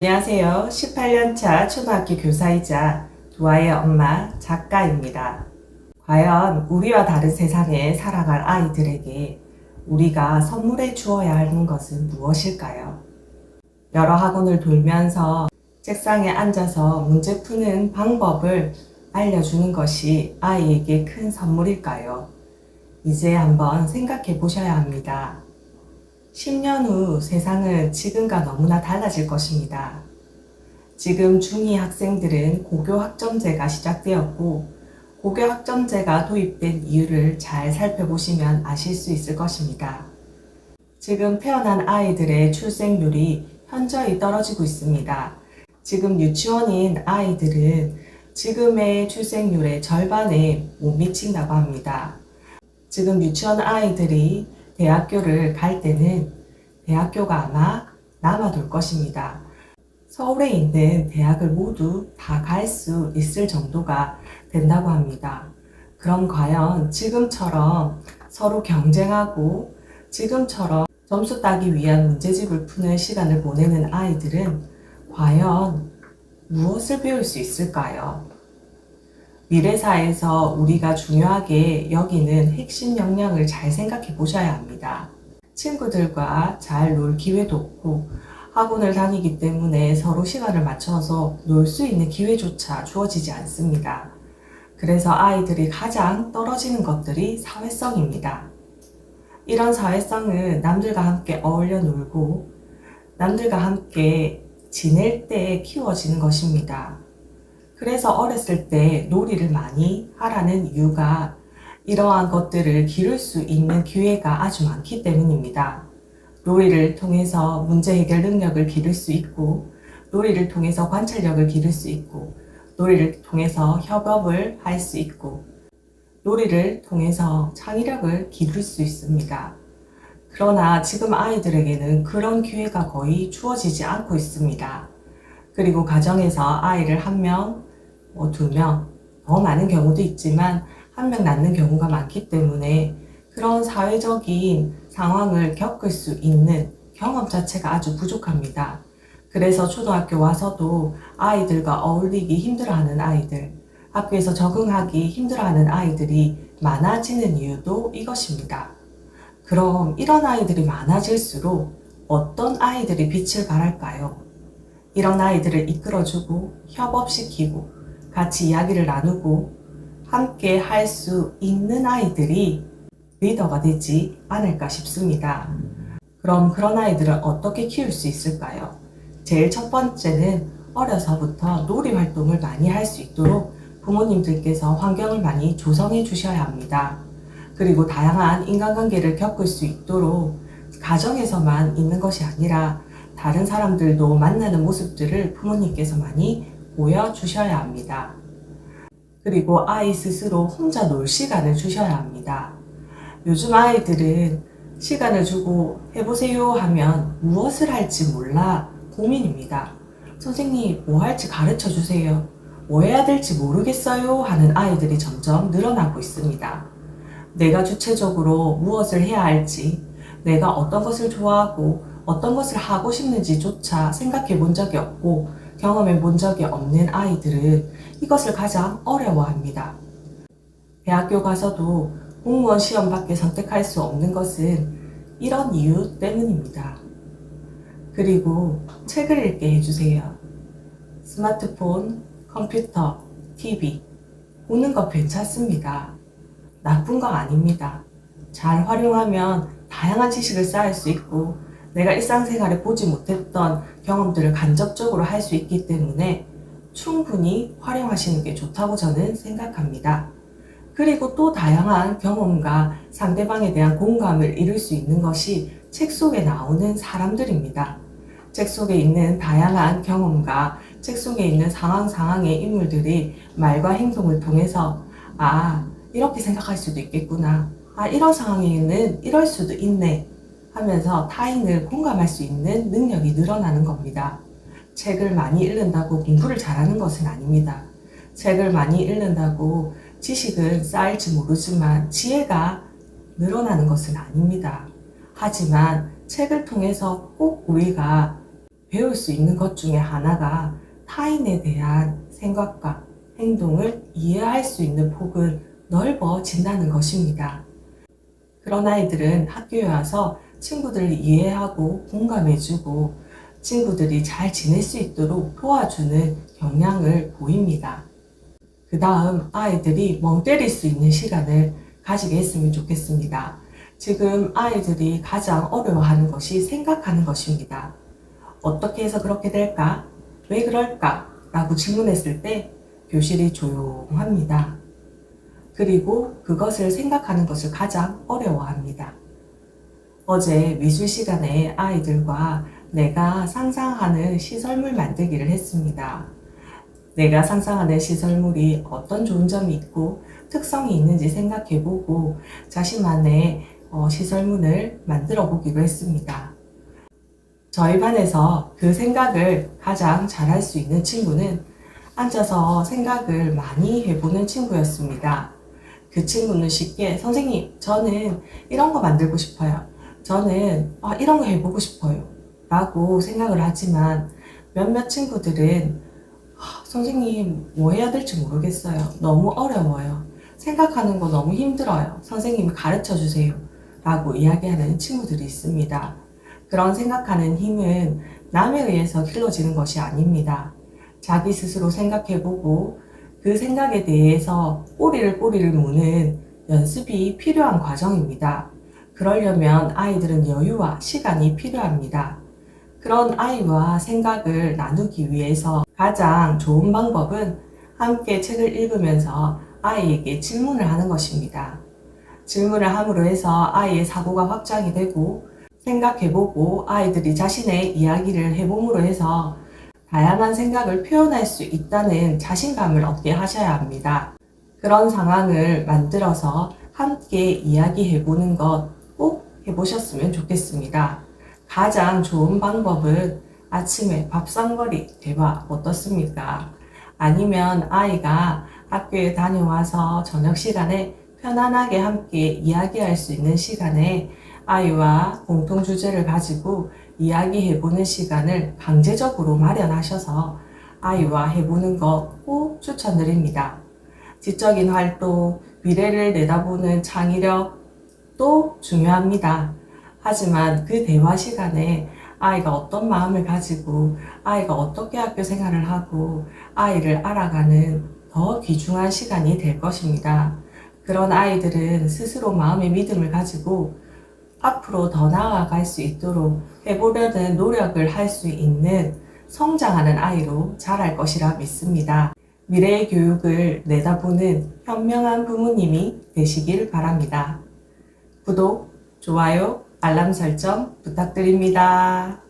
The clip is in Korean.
안녕하세요. 18년차 초등학교 교사이자 두아의 엄마 작가입니다. 과연 우리와 다른 세상에 살아갈 아이들에게 우리가 선물해 주어야 하는 것은 무엇일까요? 여러 학원을 돌면서 책상에 앉아서 문제 푸는 방법을 알려주는 것이 아이에게 큰 선물일까요? 이제 한번 생각해 보셔야 합니다. 10년 후 세상은 지금과 너무나 달라질 것입니다. 지금 중2 학생들은 고교 학점제가 시작되었고, 고교 학점제가 도입된 이유를 잘 살펴보시면 아실 수 있을 것입니다. 지금 태어난 아이들의 출생률이 현저히 떨어지고 있습니다. 지금 유치원인 아이들은 지금의 출생률의 절반에 못 미친다고 합니다. 지금 유치원 아이들이 대학교를 갈 때는 대학교가 아마 남아돌 것입니다. 서울에 있는 대학을 모두 다 갈 수 있을 정도가 된다고 합니다. 그럼 과연 지금처럼 서로 경쟁하고 지금처럼 점수 따기 위한 문제집을 푸는 시간을 보내는 아이들은 과연 무엇을 배울 수 있을까요? 미래사에서 우리가 중요하게 여기는 핵심 역량을 잘 생각해 보셔야 합니다. 친구들과 잘 놀 기회도 없고 학원을 다니기 때문에 서로 시간을 맞춰서 놀 수 있는 기회조차 주어지지 않습니다. 그래서 아이들이 가장 떨어지는 것들이 사회성입니다. 이런 사회성은 남들과 함께 어울려 놀고 남들과 함께 지낼 때 키워지는 것입니다. 그래서 어렸을 때 놀이를 많이 하라는 이유가 이러한 것들을 기를 수 있는 기회가 아주 많기 때문입니다. 놀이를 통해서 문제 해결 능력을 기를 수 있고, 놀이를 통해서 관찰력을 기를 수 있고, 놀이를 통해서 협업을 할 수 있고, 놀이를 통해서 창의력을 기를 수 있습니다. 그러나 지금 아이들에게는 그런 기회가 거의 주어지지 않고 있습니다. 그리고 가정에서 아이를 한 명, 두 명, 더 많은 경우도 있지만 한 명 낳는 경우가 많기 때문에 그런 사회적인 상황을 겪을 수 있는 경험 자체가 아주 부족합니다. 그래서 초등학교 와서도 아이들과 어울리기 힘들어하는 아이들, 학교에서 적응하기 힘들어하는 아이들이 많아지는 이유도 이것입니다. 그럼 이런 아이들이 많아질수록 어떤 아이들이 빛을 발할까요? 이런 아이들을 이끌어주고 협업시키고 같이 이야기를 나누고 함께 할 수 있는 아이들이 리더가 되지 않을까 싶습니다. 그럼 그런 아이들을 어떻게 키울 수 있을까요? 제일 첫 번째는 어려서부터 놀이 활동을 많이 할 수 있도록 부모님들께서 환경을 많이 조성해 주셔야 합니다. 그리고 다양한 인간관계를 겪을 수 있도록 가정에서만 있는 것이 아니라 다른 사람들도 만나는 모습들을 부모님께서 많이 보여주셔야 합니다. 그리고 아이 스스로 혼자 놀 시간을 주셔야 합니다. 요즘 아이들은 시간을 주고 해보세요 하면 무엇을 할지 몰라 고민입니다. 선생님, 뭐 할지 가르쳐 주세요. 뭐 해야 될지 모르겠어요 하는 아이들이 점점 늘어나고 있습니다. 내가 주체적으로 무엇을 해야 할지, 내가 어떤 것을 좋아하고 어떤 것을 하고 싶는지조차 생각해 본 적이 없고 경험해 본 적이 없는 아이들은 이것을 가장 어려워합니다. 대학교 가서도 공무원 시험밖에 선택할 수 없는 것은 이런 이유 때문입니다. 그리고 책을 읽게 해주세요. 스마트폰, 컴퓨터, TV 보는 거 괜찮습니다. 나쁜 거 아닙니다. 잘 활용하면 다양한 지식을 쌓을 수 있고 내가 일상생활에 보지 못했던 경험들을 간접적으로 할 수 있기 때문에 충분히 활용하시는 게 좋다고 저는 생각합니다. 그리고 또 다양한 경험과 상대방에 대한 공감을 이룰 수 있는 것이 책 속에 나오는 사람들입니다. 책 속에 있는 다양한 경험과 책 속에 있는 상황의 인물들이 말과 행동을 통해서 이렇게 생각할 수도 있겠구나. 이런 상황에는 이럴 수도 있네. 하면서 타인을 공감할 수 있는 능력이 늘어나는 겁니다. 책을 많이 읽는다고 공부를 잘하는 것은 아닙니다. 책을 많이 읽는다고 지식은 쌓일지 모르지만 지혜가 늘어나는 것은 아닙니다. 하지만 책을 통해서 꼭 우리가 배울 수 있는 것 중에 하나가 타인에 대한 생각과 행동을 이해할 수 있는 폭은 넓어진다는 것입니다. 그런 아이들은 학교에 와서 친구들을 이해하고 공감해주고 친구들이 잘 지낼 수 있도록 도와주는 경향을 보입니다. 그 다음 아이들이 멍 때릴 수 있는 시간을 가지게 했으면 좋겠습니다. 지금 아이들이 가장 어려워하는 것이 생각하는 것입니다. 어떻게 해서 그렇게 될까? 왜 그럴까? 라고 질문했을 때 교실이 조용합니다. 그리고 그것을 생각하는 것을 가장 어려워합니다. 어제 미술 시간에 아이들과 내가 상상하는 시설물 만들기를 했습니다. 내가 상상하는 시설물이 어떤 좋은 점이 있고 특성이 있는지 생각해보고 자신만의 시설물을 만들어 보기로 했습니다. 저희 반에서 그 생각을 가장 잘할 수 있는 친구는 앉아서 생각을 많이 해보는 친구였습니다. 그 친구는 쉽게 선생님, 저는 이런 거 만들고 싶어요. 저는 이런 거 해보고 싶어요. 라고 생각을 하지만 몇몇 친구들은 선생님 뭐 해야 될지 모르겠어요. 너무 어려워요. 생각하는 거 너무 힘들어요. 선생님이 가르쳐 주세요. 라고 이야기하는 친구들이 있습니다. 그런 생각하는 힘은 남에 의해서 길러지는 것이 아닙니다. 자기 스스로 생각해보고 그 생각에 대해서 꼬리를 무는 연습이 필요한 과정입니다. 그러려면 아이들은 여유와 시간이 필요합니다. 그런 아이와 생각을 나누기 위해서 가장 좋은 방법은 함께 책을 읽으면서 아이에게 질문을 하는 것입니다. 질문을 함으로 해서 아이의 사고가 확장이 되고 생각해보고 아이들이 자신의 이야기를 해봄으로 해서 다양한 생각을 표현할 수 있다는 자신감을 얻게 하셔야 합니다. 그런 상황을 만들어서 함께 이야기해보는 것 꼭 해보셨으면 좋겠습니다. 가장 좋은 방법은 아침에 밥상거리 대화 어떻습니까? 아니면 아이가 학교에 다녀와서 저녁 시간에 편안하게 함께 이야기할 수 있는 시간에 아이와 공통 주제를 가지고 이야기해보는 시간을 강제적으로 마련하셔서 아이와 해보는 것 꼭 추천드립니다. 지적인 활동, 미래를 내다보는 창의력도 중요합니다. 하지만 그 대화 시간에 아이가 어떤 마음을 가지고 아이가 어떻게 학교 생활을 하고 아이를 알아가는 더 귀중한 시간이 될 것입니다. 그런 아이들은 스스로 마음의 믿음을 가지고 앞으로 더 나아갈 수 있도록 해보려는 노력을 할 수 있는 성장하는 아이로 자랄 것이라 믿습니다. 미래의 교육을 내다보는 현명한 부모님이 되시길 바랍니다. 구독, 좋아요, 알람 설정 부탁드립니다.